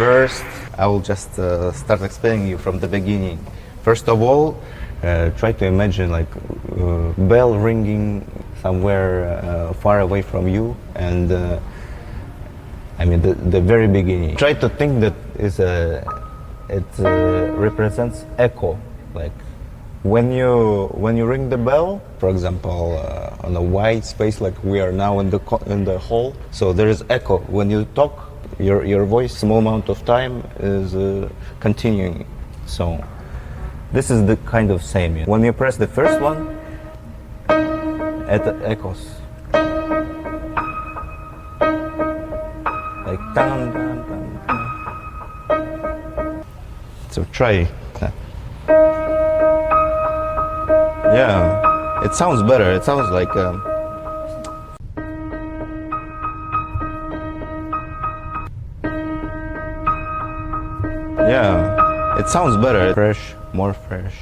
First, I will just start explaining you from the beginning. First of all, try to imagine like bell ringing somewhere far away from you, and I mean the very beginning. Try to think that it represents echo, like when you ring the bell, for example, on a wide space like we are now in the hall. So there is echo when you talk. Your voice, small amount of time is continuing. So this is the kind of same. When you press the first one, it echoes. Like dun, dun, dun, dun. So try that. Yeah, it sounds better. It sounds like yeah, it sounds better. Fresh, more fresh.